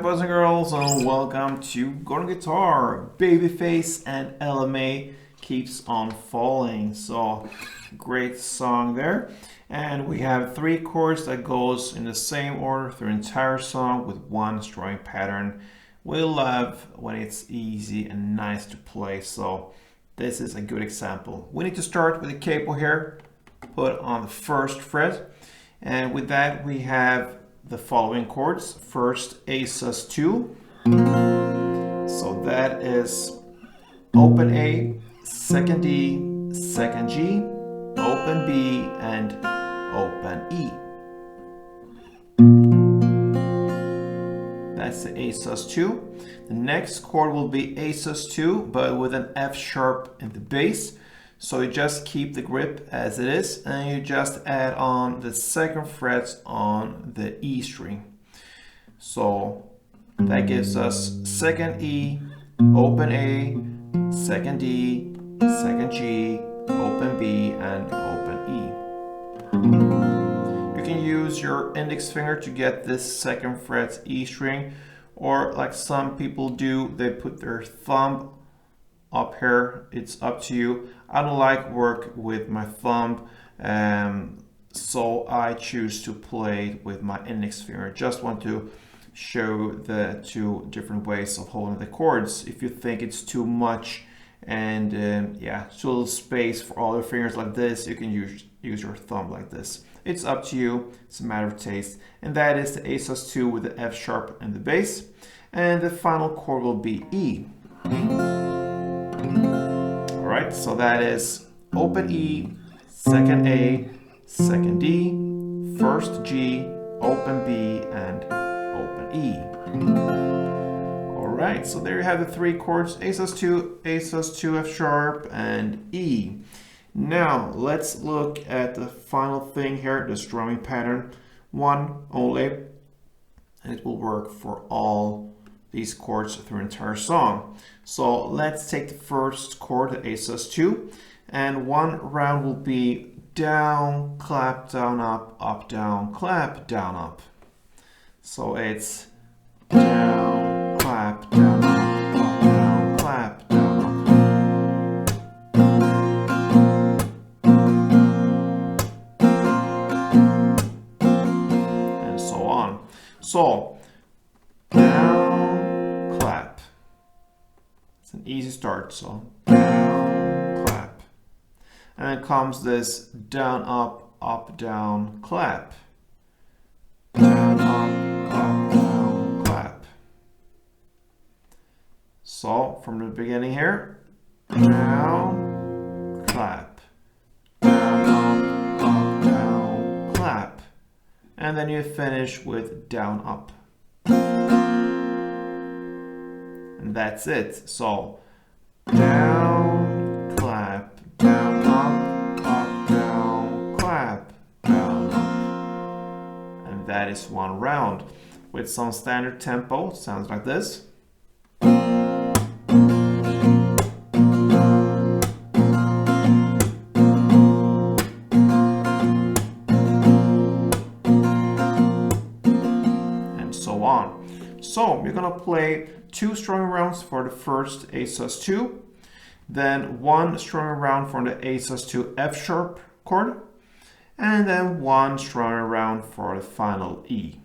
boys and girls, and welcome to Golden Guitar. Babyface and MAI keeps on falling. So great song there. And we have 3 chords that goes in the same order through the entire song with one strumming pattern. We love when it's easy and nice to play, so this is a good example. We need to start with the capo here, put on the 1st fret, and with that we have the following chords. First, A sus2, so that is open A, 2nd D, 2nd G, open B, and open E. That's the A sus2. The next chord will be A sus2, but with an F sharp in the bass. So you just keep the grip as it is, and you just add on the 2nd fret on the E string. So that gives us 2nd E, open A, 2nd D, 2nd G, open B, and open E. You can use your index finger to get this 2nd fret E string, or like some people do, they put their thumb up here. It's up to you. I don't like work with my thumb, so I choose to play with my index finger. Just want to show the 2 different ways of holding the chords. If you think it's too much and yeah, too little space for all your fingers like this, you can use your thumb like this. It's up to you. It's a matter of taste. And that is the A sus2 with the F sharp and the bass. And the final chord will be E. Alright, so that is open E, 2nd A, 2nd D, 1st G, open B, and open E. Alright, so there you have the 3 chords, A sus2, F sharp, and E. Now, let's look at the final thing here, the strumming pattern. 1 only, and it will work for all these chords through the entire song. So let's take the 1st chord, the A sus2, and 1 round will be down, clap, down, up, down, clap, down, up. So it's down, clap, down, up, down, clap, down, up. And so on. So down, clap. It's an easy start, so down, clap. And then comes this down, up, down, clap. Down, up, down, clap. So from the beginning here, down, clap. Down, up, down, clap. And then you finish with down, up. And that's it. So down, clap, down, up, down, clap, down, up. And that is 1 round with some standard tempo. Sounds like this. And so on. So you're gonna play 2 strumming rounds for the first A sus2, then 1 strumming round for the A sus2 F sharp chord, and then 1 strumming round for the final E.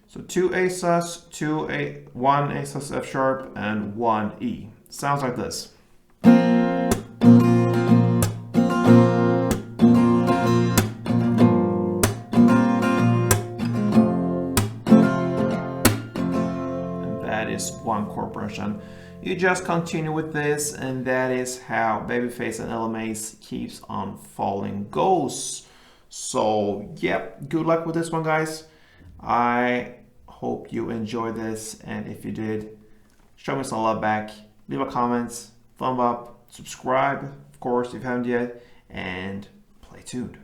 So 2 A sus, 1 A sus F sharp, and 1 E. Sounds like this. That is 1 chord progression. You just continue with this, and that is how Babyface and MAI keeps on falling goes. So yeah, good luck with this one, guys. I hope you enjoyed this, and if you did, show me some love back. Leave a comment, thumb up, subscribe, of course, if you haven't yet, and play tuned.